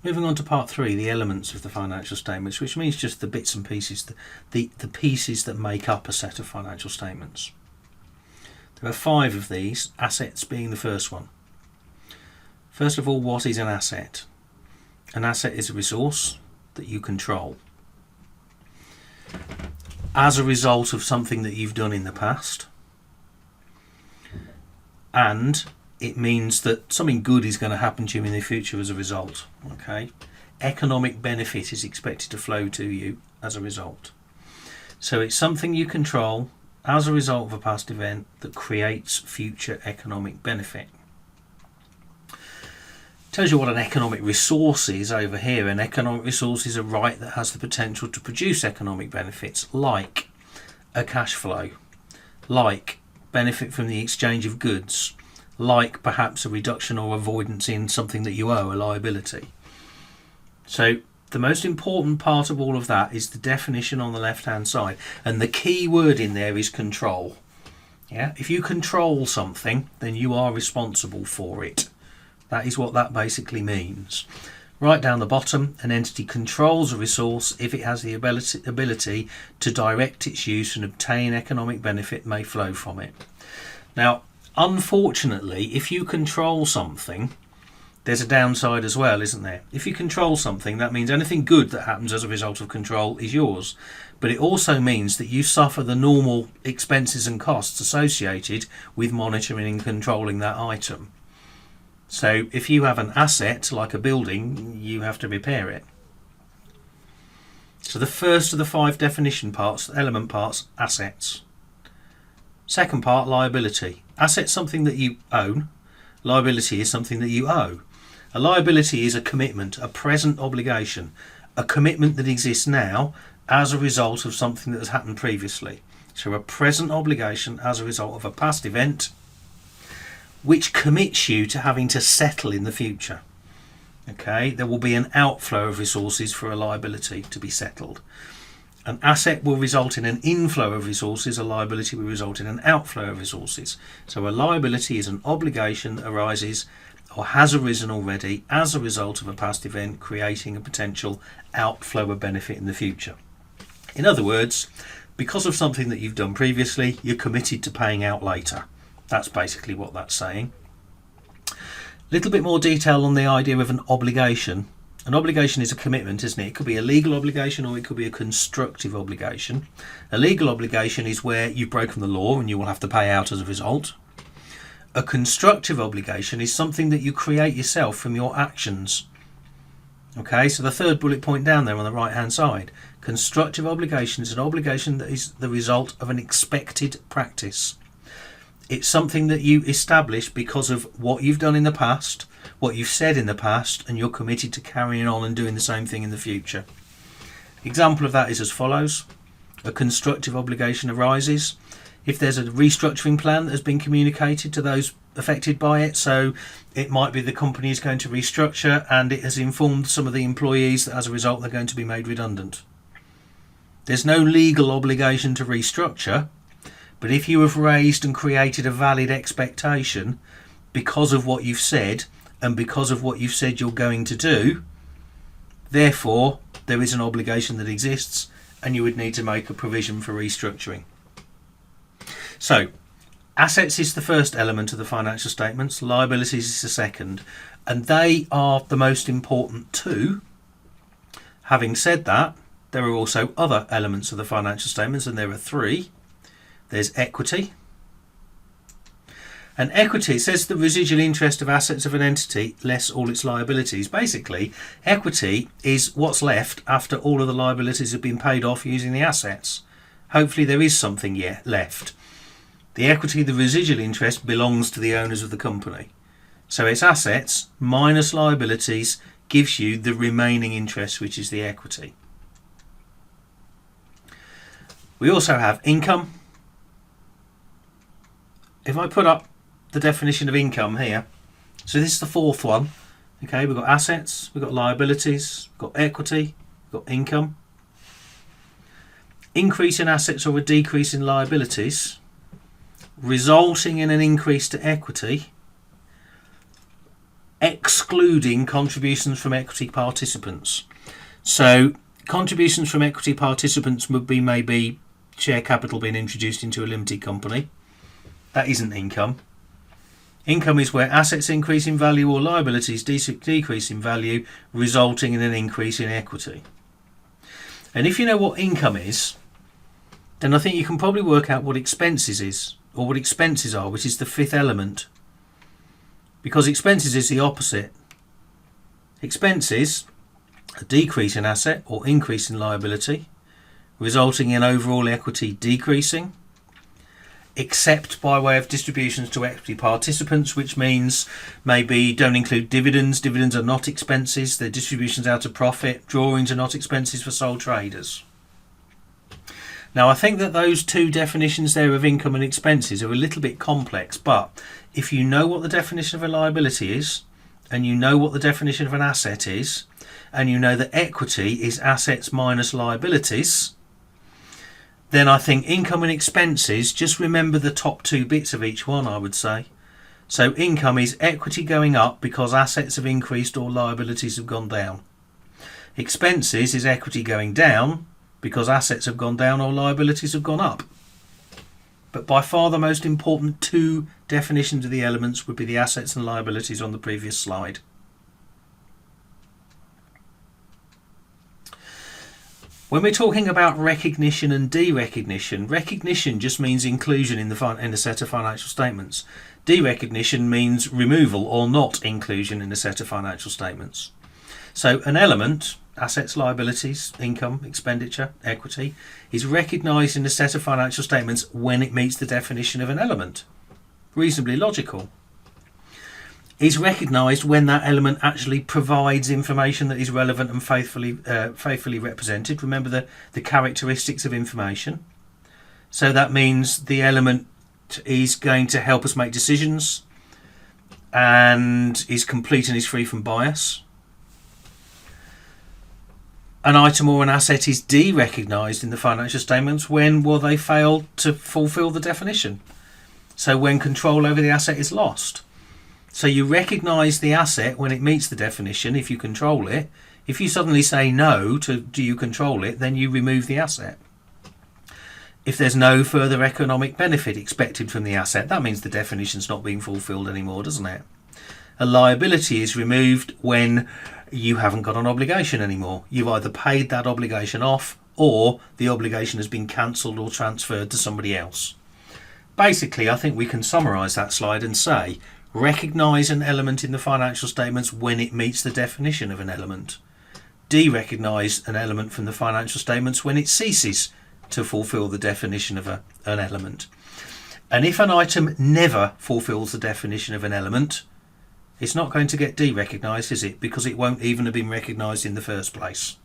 Moving on to part 3, the elements of the financial statements, which means just the bits and pieces, the pieces that make up a set of financial statements. There are 5 of these, assets being the first one. First of all, what is an asset? An asset is a resource that you control as a result of something that you've done in the past, and it means that something good is going to happen to you in the future as a result. Okay, economic benefit is expected to flow to you as a result. So it's something you control as a result of a past event that creates future economic benefit. Tells you what an economic resource is over here. An economic resource is a right that has the potential to produce economic benefits, like a cash flow, like benefit from the exchange of goods, like perhaps a reduction or avoidance in something that you owe, a liability. So the most important part of all of that is the definition on the left hand side, and the key word in there is control. Yeah, if you control something, then you are responsible for it. That is what that basically means. Right down the bottom, an entity controls a resource if it has the ability to direct its use and obtain economic benefit may flow from it. Now, unfortunately, if you control something, there's a downside as well, isn't there? If you control something, that means anything good that happens as a result of control is yours. But it also means that you suffer the normal expenses and costs associated with monitoring and controlling that item. So if you have an asset like a building, you have to repair it. So the first of the 5 definition parts, element parts, assets. Second part, liability. Asset's something that you own. Liability is something that you owe. A liability is a commitment, a present obligation, a commitment that exists now as a result of something that has happened previously. So a present obligation as a result of a past event, which commits you to having to settle in the future. Okay, there will be an outflow of resources for a liability to be settled. An asset will result in an inflow of resources, a liability will result in an outflow of resources. So a liability is an obligation that arises or has arisen already as a result of a past event, creating a potential outflow of benefit in the future. In other words, because of something that you've done previously, you're committed to paying out later. That's basically what that's saying. A little bit more detail on the idea of an obligation. An obligation is a commitment, isn't it? It could be a legal obligation or it could be a constructive obligation. A legal obligation is where you've broken the law and you will have to pay out as a result. A constructive obligation is something that you create yourself from your actions. Okay, so the third bullet point down there on the right hand side. Constructive obligation is an obligation that is the result of an expected practice. It's something that you establish because of what you've done in the past, what you've said in the past, and you're committed to carrying on and doing the same thing in the future. Example of that is as follows. A constructive obligation arises if there's a restructuring plan that has been communicated to those affected by it. So it might be the company is going to restructure and it has informed some of the employees that as a result they're going to be made redundant. There's no legal obligation to restructure, but if you have raised and created a valid expectation because of what you've said and because of what you've said you're going to do, therefore there is an obligation that exists and you would need to make a provision for restructuring. So, assets is the first element of the financial statements, liabilities is the second, and they are the most important too. Having said that, there are also other elements of the financial statements, and there are 3. There's equity. And equity, it says the residual interest of assets of an entity less all its liabilities. Basically, equity is what's left after all of the liabilities have been paid off using the assets. Hopefully there is something yet left. The equity, the residual interest, belongs to the owners of the company. So it's assets minus liabilities gives you the remaining interest, which is the equity. We also have income. If I put up the definition of income here, so this is the 4th one. Okay, we've got assets, we've got liabilities, we've got equity, we've got income. Increase in assets or a decrease in liabilities resulting in an increase to equity excluding contributions from equity participants. So contributions from equity participants would be maybe share capital being introduced into a limited company. That isn't income. Income is where assets increase in value or liabilities decrease in value, resulting in an increase in equity. And if you know what income is, then I think you can probably work out what expenses is, or what expenses are, which is the fifth element. Because expenses is the opposite. Expenses, a decrease in asset or increase in liability, resulting in overall equity decreasing, except by way of distributions to equity participants, which means maybe don't include dividends. Dividends are not expenses, they're distributions out of profit. Drawings are not expenses for sole traders. Now, I think that those two definitions there of income and expenses are a little bit complex, but if you know what the definition of a liability is, and you know what the definition of an asset is, and you know that equity is assets minus liabilities, then I think income and expenses, just remember the top two bits of each one, I would say. So income is equity going up because assets have increased or liabilities have gone down. Expenses is equity going down because assets have gone down or liabilities have gone up. But by far the most important two definitions of the elements would be the assets and liabilities on the previous slide. When we're talking about recognition and derecognition, recognition just means inclusion in a set of financial statements. Derecognition means removal or not inclusion in a set of financial statements. So an element, assets, liabilities, income, expenditure, equity, is recognised in a set of financial statements when it meets the definition of an element. Reasonably logical. Is recognised when that element actually provides information that is relevant and faithfully represented. Remember the characteristics of information. So that means the element is going to help us make decisions and is complete and is free from bias. An item or an asset is derecognised in the financial statements when they fail to fulfil the definition. So when control over the asset is lost. So you recognise the asset when it meets the definition if you control it. If you suddenly say no to do you control it, then you remove the asset. If there's no further economic benefit expected from the asset, that means the definition's not being fulfilled anymore, doesn't it? A liability is removed when you haven't got an obligation anymore. You've either paid that obligation off or the obligation has been cancelled or transferred to somebody else. Basically, I think we can summarise that slide and say, recognise an element in the financial statements when it meets the definition of an element. Derecognise an element from the financial statements when it ceases to fulfil the definition of an element. And if an item never fulfills the definition of an element, it's not going to get derecognised, is it? Because it won't even have been recognised in the first place.